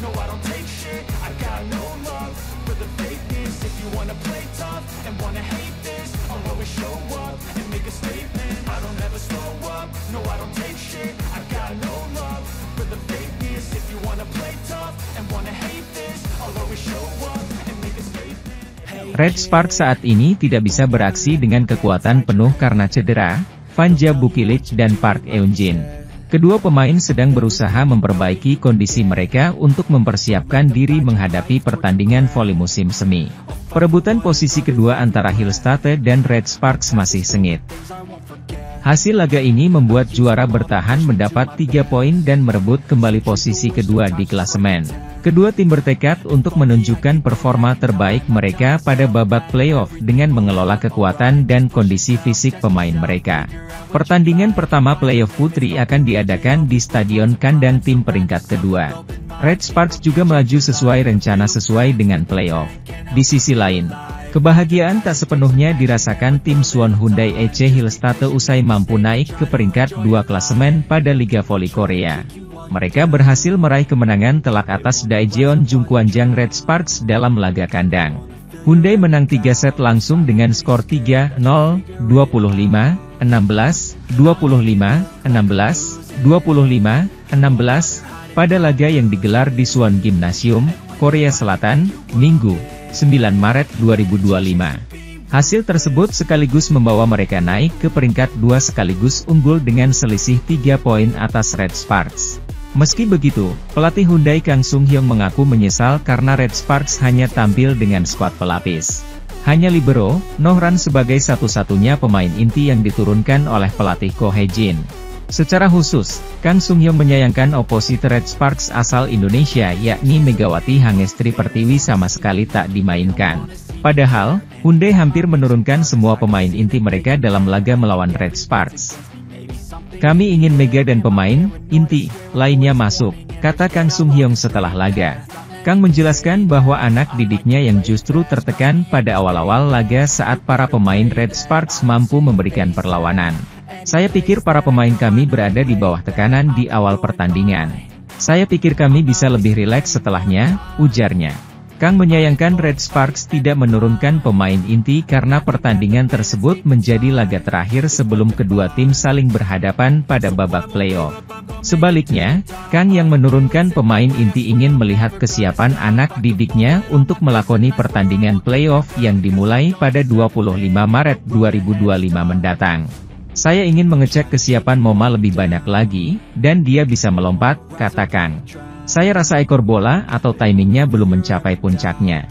no I don't take shit, I got no love for the fakeness. If you wanna play tough and wanna hate this, I'll always show up and make a statement. I don't ever slow up, no I don't take shit, I got no love for the fakeness. If you wanna play tough and wanna hate this, I'll always show up and make a statement. Red Sparks saat ini tidak bisa beraksi dengan kekuatan penuh karena cedera Vanja Bukilic dan Park Eun-jin. Kedua pemain sedang berusaha memperbaiki kondisi mereka untuk mempersiapkan diri menghadapi pertandingan voli musim semi. Perebutan posisi kedua antara Hillstatte dan Red Sparks masih sengit. Hasil laga ini membuat juara bertahan mendapat 3 poin dan merebut kembali posisi kedua di klasemen. Kedua tim bertekad untuk menunjukkan performa terbaik mereka pada babak playoff dengan mengelola kekuatan dan kondisi fisik pemain mereka. Pertandingan pertama playoff putri akan diadakan di stadion kandang tim peringkat kedua. Red Sparks juga melaju sesuai rencana sesuai dengan playoff. Di sisi lain, kebahagiaan tak sepenuhnya dirasakan tim Suwon Hyundai EC Hillstatte usai mampu naik ke peringkat 2 klasemen pada Liga Voli Korea. Mereka berhasil meraih kemenangan telak atas Daejeon Jungkwanjang Red Sparks dalam laga kandang. Hyundai menang 3 set langsung dengan skor 3-0, 25, 16, 25, 16, 25, 16, pada laga yang digelar di Suwon Gymnasium, Korea Selatan, Minggu, 9 Maret 2025. Hasil tersebut sekaligus membawa mereka naik ke peringkat 2 sekaligus unggul dengan selisih 3 poin atas Red Sparks. Meski begitu, pelatih Hyundai Kang Sung-hyung mengaku menyesal karena Red Sparks hanya tampil dengan skuad pelapis. Hanya libero, Nohran sebagai satu-satunya pemain inti yang diturunkan oleh pelatih Ko Hae-jin. Secara khusus, Kang Sung-hyung menyayangkan oposisi Red Sparks asal Indonesia yakni Megawati Hangestri Pertiwi sama sekali tak dimainkan. Padahal, Hyundai hampir menurunkan semua pemain inti mereka dalam laga melawan Red Sparks. Kami ingin Mega dan pemain inti lainnya masuk, kata Kang Sung-hyung setelah laga. Kang menjelaskan bahwa anak didiknya yang justru tertekan pada awal-awal laga saat para pemain Red Sparks mampu memberikan perlawanan. Saya pikir para pemain kami berada di bawah tekanan di awal pertandingan. Saya pikir kami bisa lebih rileks setelahnya, ujarnya. Kang menyayangkan Red Sparks tidak menurunkan pemain inti karena pertandingan tersebut menjadi laga terakhir sebelum kedua tim saling berhadapan pada babak playoff. Sebaliknya, Kang yang menurunkan pemain inti ingin melihat kesiapan anak didiknya untuk melakoni pertandingan playoff yang dimulai pada 25 Maret 2025 mendatang. Saya ingin mengecek kesiapan Moma lebih banyak lagi, dan dia bisa melompat, kata Kang. Saya rasa ekor bola atau timingnya belum mencapai puncaknya.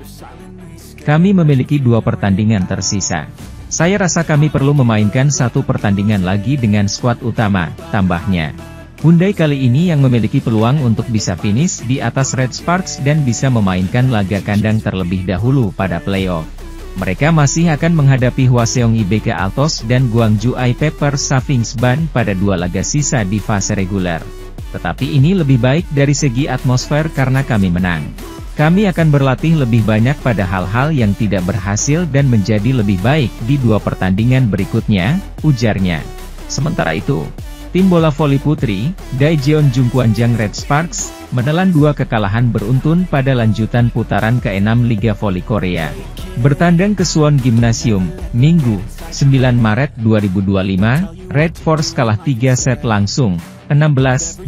Kami memiliki 2 pertandingan tersisa. Saya rasa kami perlu memainkan 1 pertandingan lagi dengan skuad utama, tambahnya. Hyundai kali ini yang memiliki peluang untuk bisa finish di atas Red Sparks dan bisa memainkan laga kandang terlebih dahulu pada playoff. Mereka masih akan menghadapi Hwaseong IBK Altos dan Gwangju I Pepper Savings Ban pada 2 laga sisa di fase reguler. Tetapi ini lebih baik dari segi atmosfer karena kami menang. Kami akan berlatih lebih banyak pada hal-hal yang tidak berhasil dan menjadi lebih baik di 2 pertandingan berikutnya, ujarnya. Sementara itu, tim bola voli putri, Daejeon Jungkwanjang Red Sparks, menelan 2 kekalahan beruntun pada lanjutan putaran ke-6 Liga Voli Korea. Bertandang ke Suwon Gymnasium, Minggu, 9 Maret 2025, Red Force kalah 3 set langsung, 16-25,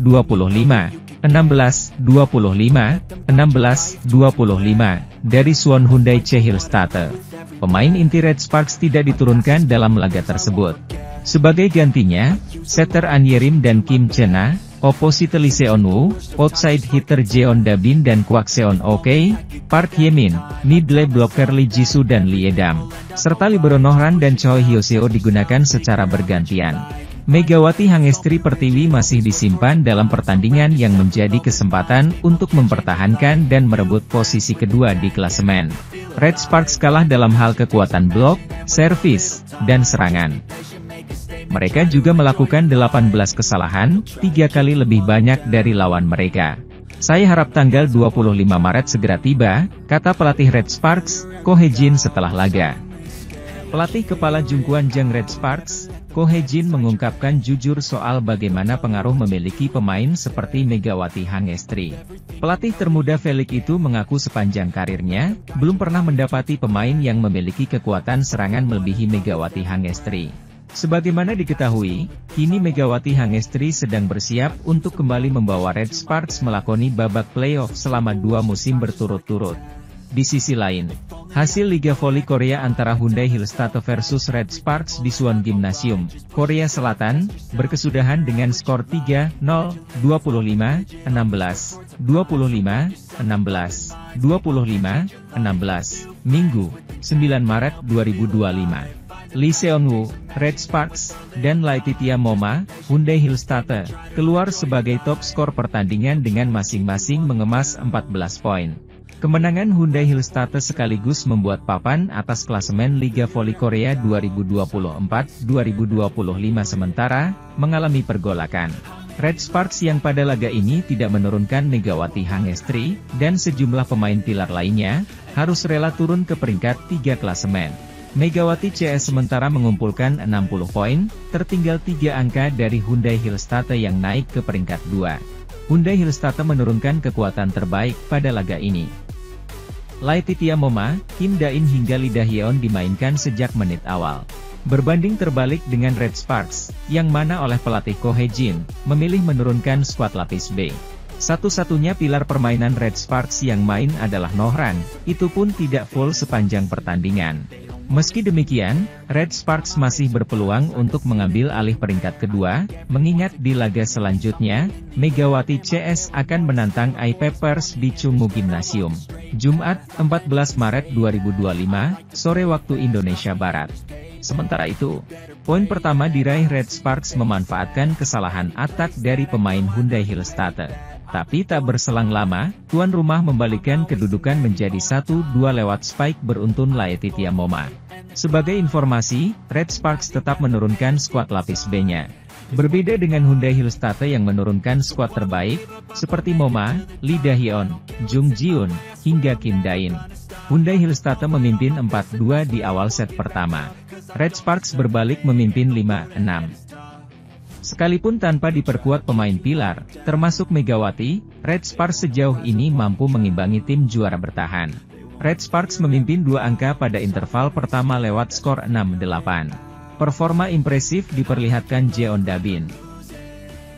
16-25, 16-25, dari Suwon Hyundai EC Hillstatte. Pemain inti Red Sparks tidak diturunkan dalam laga tersebut. Sebagai gantinya, setter An Yerim dan Kim Chena, oposite Lee Seon-woo, outside hitter Jeon Dabin dan Kwak Seon Ok, Park Hye-min, middle blocker Lee Jisoo dan Lee Edam, serta libero Nohran dan Choi Hyoseo digunakan secara bergantian. Megawati Hangestri Pertiwi masih disimpan dalam pertandingan yang menjadi kesempatan untuk mempertahankan dan merebut posisi kedua di klasemen. Red Sparks kalah dalam hal kekuatan blok, servis, dan serangan. Mereka juga melakukan 18 kesalahan, 3 kali lebih banyak dari lawan mereka. Saya harap tanggal 25 Maret segera tiba, kata pelatih Red Sparks, Ko Hae-jin setelah laga. Pelatih kepala Jungkwanjang Red Sparks, Ko Hye-jin mengungkapkan jujur soal bagaimana pengaruh memiliki pemain seperti Megawati Hangestri. Pelatih termuda Felix itu mengaku sepanjang karirnya, belum pernah mendapati pemain yang memiliki kekuatan serangan melebihi Megawati Hangestri. Sebagaimana diketahui, kini Megawati Hangestri sedang bersiap untuk kembali membawa Red Sparks melakoni babak playoff selama 2 musim berturut-turut. Di sisi lain, hasil Liga Voli Korea antara Hyundai Hillstatt versus Red Sparks di Suwon Gymnasium, Korea Selatan, berkesudahan dengan skor 3-0, 25-16, 25-16, 25-16, Minggu, 9 Maret 2025. Lee Seon-woo, Red Sparks, dan Laetitia Moma, Hyundai Hillstatt, keluar sebagai top skor pertandingan dengan masing-masing mengemas 14 poin. Kemenangan Hyundai Hillstatt sekaligus membuat papan atas klasemen Liga Voli Korea 2024-2025 sementara mengalami pergolakan. Red Sparks yang pada laga ini tidak menurunkan Megawati Hangestri, dan sejumlah pemain pilar lainnya, harus rela turun ke peringkat 3 klasemen. Megawati CS sementara mengumpulkan 60 poin, tertinggal 3 angka dari Hyundai Hillstatt yang naik ke peringkat 2. Hyundai Hillstatt menurunkan kekuatan terbaik pada laga ini. Laetitia Moma, Kim Da-in hingga Lee Da-hyeon dimainkan sejak menit awal. Berbanding terbalik dengan Red Sparks, yang mana oleh pelatih Ko Hye-jin, memilih menurunkan skuad lapis B. Satu-satunya pilar permainan Red Sparks yang main adalah Nohran, itu pun tidak full sepanjang pertandingan. Meski demikian, Red Sparks masih berpeluang untuk mengambil alih peringkat kedua, mengingat di laga selanjutnya, Megawati CS akan menantang I-Peppers di Chungmu Gymnasium. Jumat, 14 Maret 2025, sore waktu Indonesia Barat. Sementara itu, poin pertama diraih Red Sparks memanfaatkan kesalahan atak dari pemain Hyundai Hillstatt. Tapi tak berselang lama, tuan rumah membalikkan kedudukan menjadi 1-2 lewat spike beruntun Laetitia Moma. Sebagai informasi, Red Sparks tetap menurunkan skuad lapis B-nya. Berbeda dengan Hyundai Hillstatt yang menurunkan skuad terbaik, seperti Moma, Lee Da-hyeon, Jung Ji-hoon, hingga Kim Da-in. Hyundai Hillstatt memimpin 4-2 di awal set pertama. Red Sparks berbalik memimpin 5-6. Sekalipun tanpa diperkuat pemain pilar, termasuk Megawati, Red Sparks sejauh ini mampu mengimbangi tim juara bertahan. Red Sparks memimpin 2 angka pada interval pertama lewat skor 6-8. Performa impresif diperlihatkan Jeon Da-bin.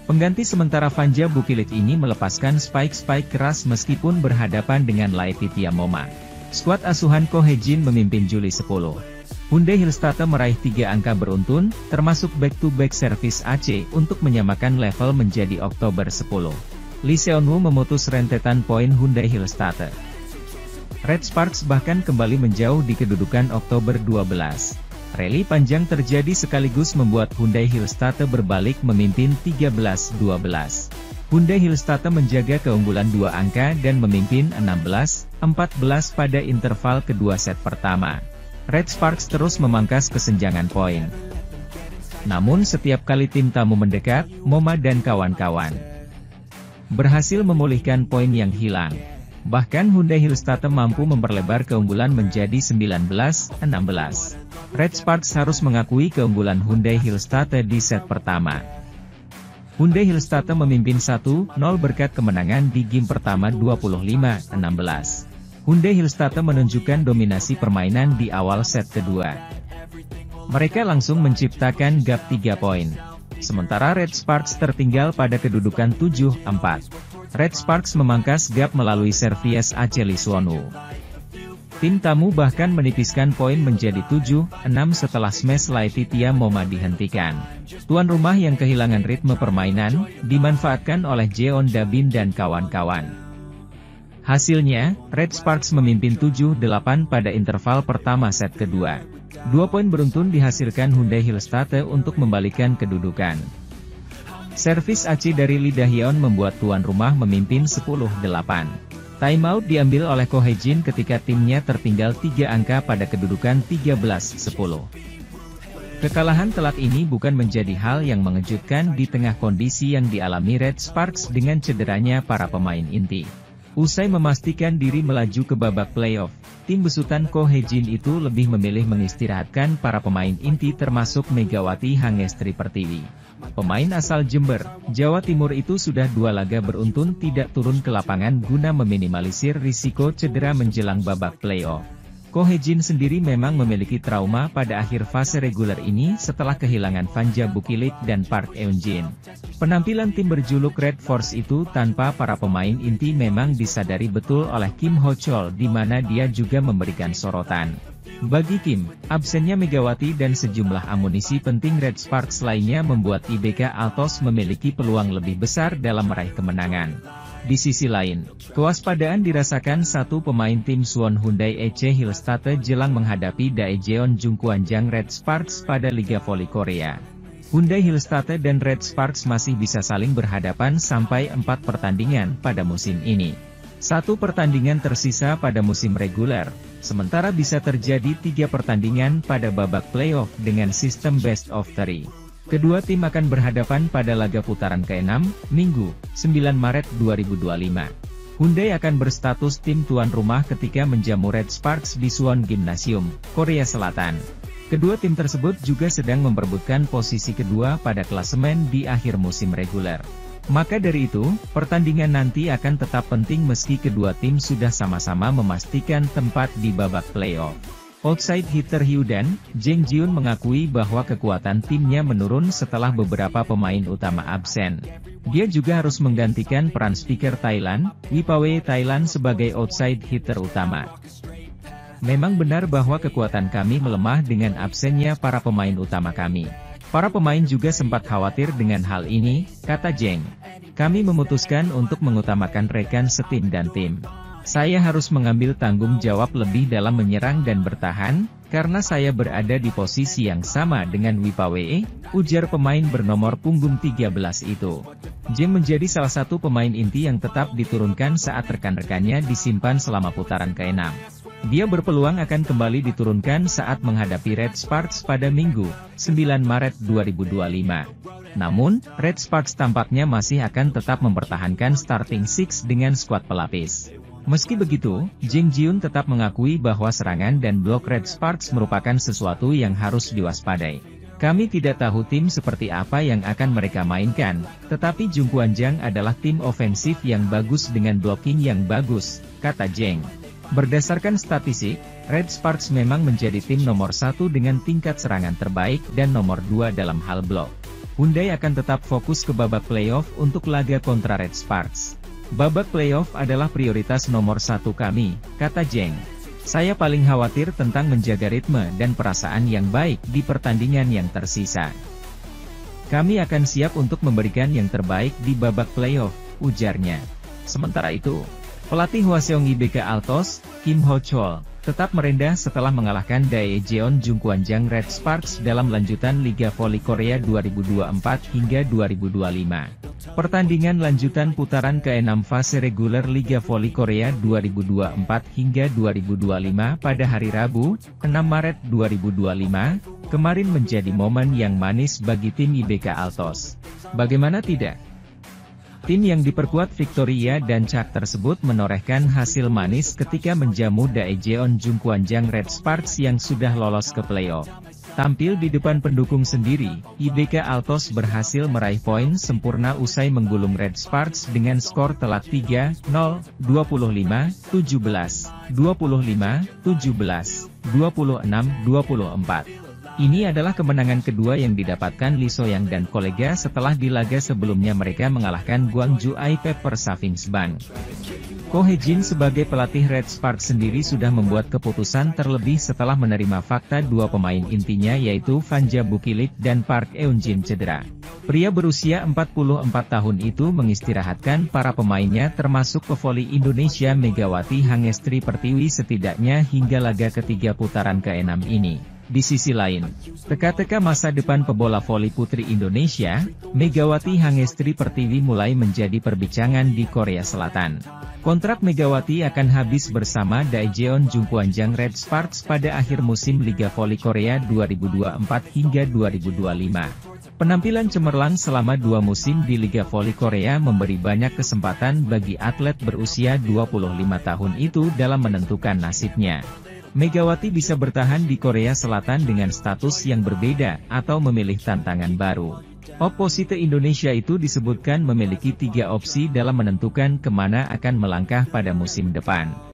Pengganti sementara Vanja Bukilit ini melepaskan spike-spike keras meskipun berhadapan dengan Laetitia Moma. Skuad asuhan Ko Hye-jin memimpin Juli 10. Hyundai Hillstatt meraih 3 angka beruntun, termasuk back-to-back service AC untuk menyamakan level menjadi Oktober 10. Lee Seon-woo memutus rentetan poin Hyundai Hillstatt. Red Sparks bahkan kembali menjauh di kedudukan Oktober 12. Rally panjang terjadi sekaligus membuat Hyundai Hillstatt berbalik memimpin 13-12. Hyundai Hillstatt menjaga keunggulan 2 angka dan memimpin 16-14 pada interval kedua set pertama. Red Sparks terus memangkas kesenjangan poin. Namun setiap kali tim tamu mendekat, Moma dan kawan-kawan berhasil memulihkan poin yang hilang. Bahkan Hyundai Hillstatt mampu memperlebar keunggulan menjadi 19-16. Red Sparks harus mengakui keunggulan Hyundai Hillstatt di set pertama. Hyundai Hillstatt memimpin 1-0 berkat kemenangan di game pertama 25-16. Hyundai Hillstatt menunjukkan dominasi permainan di awal set kedua. Mereka langsung menciptakan gap 3 poin. Sementara Red Sparks tertinggal pada kedudukan 7-4. Red Sparks memangkas gap melalui service AC Lee Seon-woo. Tim tamu bahkan menipiskan poin menjadi 7-6 setelah smash Laetitia Moma dihentikan. Tuan rumah yang kehilangan ritme permainan, dimanfaatkan oleh Jeon Da-bin dan kawan-kawan. Hasilnya, Red Sparks memimpin 7-8 pada interval pertama set kedua. 2 poin beruntun dihasilkan Hyundai Hillstatt untuk membalikkan kedudukan. Servis AC dari Lee Da-hyeon membuat tuan rumah memimpin 10-8. Timeout diambil oleh Ko Hye-jin ketika timnya tertinggal 3 angka pada kedudukan 13-10. Kekalahan telak ini bukan menjadi hal yang mengejutkan di tengah kondisi yang dialami Red Sparks dengan cederanya para pemain inti. Usai memastikan diri melaju ke babak playoff, tim besutan Ko Hee-jin itu lebih memilih mengistirahatkan para pemain inti termasuk Megawati Hangestri Pertiwi. Pemain asal Jember, Jawa Timur itu sudah 2 laga beruntun tidak turun ke lapangan guna meminimalisir risiko cedera menjelang babak playoff. Ko Hee-jin sendiri memang memiliki trauma pada akhir fase reguler ini setelah kehilangan Fanja Bukilit dan Park Eun-jin. Penampilan tim berjuluk Red Force itu tanpa para pemain inti memang disadari betul oleh Kim Ho-chol di mana dia juga memberikan sorotan. Bagi Kim, absennya Megawati dan sejumlah amunisi penting Red Sparks lainnya membuat IBK Altos memiliki peluang lebih besar dalam meraih kemenangan. Di sisi lain, kewaspadaan dirasakan satu pemain tim Suwon Hyundai EC Hillstate jelang menghadapi Daejeon Jungkwanjang Red Sparks pada Liga Voli Korea. Hyundai Hillstate dan Red Sparks masih bisa saling berhadapan sampai 4 pertandingan pada musim ini. 1 pertandingan tersisa pada musim reguler, sementara bisa terjadi 3 pertandingan pada babak playoff dengan sistem best of 3. Kedua tim akan berhadapan pada laga putaran ke-6, Minggu, 9 Maret 2025. Hyundai akan berstatus tim tuan rumah ketika menjamu Red Sparks di Suwon Gymnasium, Korea Selatan. Kedua tim tersebut juga sedang memperebutkan posisi kedua pada klasemen di akhir musim reguler. Maka dari itu, pertandingan nanti akan tetap penting meski kedua tim sudah sama-sama memastikan tempat di babak playoff. Outside hitter Hyundai, Jang Ji-eun mengakui bahwa kekuatan timnya menurun setelah beberapa pemain utama absen. Dia juga harus menggantikan peran speaker Thailand, Wipawe Thailand sebagai outside hitter utama. Memang benar bahwa kekuatan kami melemah dengan absennya para pemain utama kami. Para pemain juga sempat khawatir dengan hal ini, kata Jang. Kami memutuskan untuk mengutamakan rekan setim dan tim. Saya harus mengambil tanggung jawab lebih dalam menyerang dan bertahan, karena saya berada di posisi yang sama dengan Wipawe, ujar pemain bernomor punggung 13 itu. Jang menjadi salah satu pemain inti yang tetap diturunkan saat rekan-rekannya disimpan selama putaran ke-6. Dia berpeluang akan kembali diturunkan saat menghadapi Red Sparks pada Minggu, 9 Maret 2025. Namun, Red Sparks tampaknya masih akan tetap mempertahankan starting six dengan skuad pelapis. Meski begitu, Jang Ji-eun tetap mengakui bahwa serangan dan blok Red Sparks merupakan sesuatu yang harus diwaspadai. Kami tidak tahu tim seperti apa yang akan mereka mainkan, tetapi Jungkwanjang adalah tim ofensif yang bagus dengan blocking yang bagus, kata Jang. Berdasarkan statistik, Red Sparks memang menjadi tim nomor 1 dengan tingkat serangan terbaik dan nomor 2 dalam hal blok. Hyundai akan tetap fokus ke babak playoff untuk laga kontra Red Sparks. Babak playoff adalah prioritas nomor 1 kami, kata Jang. Saya paling khawatir tentang menjaga ritme dan perasaan yang baik di pertandingan yang tersisa. Kami akan siap untuk memberikan yang terbaik di babak playoff, ujarnya. Sementara itu, pelatih Hwaseong IBK Altos, Kim Ho-chol, tetap merendah setelah mengalahkan Daejeon Jungkwanjang Red Sparks dalam lanjutan Liga Voli Korea 2024 hingga 2025. Pertandingan lanjutan putaran ke-6 fase reguler Liga Voli Korea 2024 hingga 2025 pada hari Rabu, 6 Maret 2025, kemarin menjadi momen yang manis bagi tim IBK Altos. Bagaimana tidak? Tim yang diperkuat Victoria dan Chak tersebut menorehkan hasil manis ketika menjamu Daejeon Jungkwanjang Red Sparks yang sudah lolos ke playoff. Tampil di depan pendukung sendiri, IBK Altos berhasil meraih poin sempurna usai menggulung Red Sparks dengan skor telak 3-0, 25-17, 25-17, 26-24. Ini adalah kemenangan kedua yang didapatkan Lee So-young dan kolega setelah di laga sebelumnya mereka mengalahkan Gwangju Aipep Savings Bank. Ko Hee-jin sebagai pelatih Red Sparks sendiri sudah membuat keputusan terlebih setelah menerima fakta dua pemain intinya yaitu Fanja Bukilit dan Park Eun-jin cedera. Pria berusia 44 tahun itu mengistirahatkan para pemainnya termasuk pevoli Indonesia Megawati Hangestri Pertiwi setidaknya hingga laga ketiga putaran ke-6 ini. Di sisi lain, teka-teka masa depan pebola voli putri Indonesia, Megawati Hangestri Pertiwi mulai menjadi perbincangan di Korea Selatan. Kontrak Megawati akan habis bersama Daejeon Jungkwanjang Red Sparks pada akhir musim Liga Voli Korea 2024 hingga 2025. Penampilan cemerlang selama 2 musim di Liga Voli Korea memberi banyak kesempatan bagi atlet berusia 25 tahun itu dalam menentukan nasibnya. Megawati bisa bertahan di Korea Selatan dengan status yang berbeda, atau memilih tantangan baru. Oposite Indonesia itu disebutkan memiliki 3 opsi dalam menentukan kemana akan melangkah pada musim depan.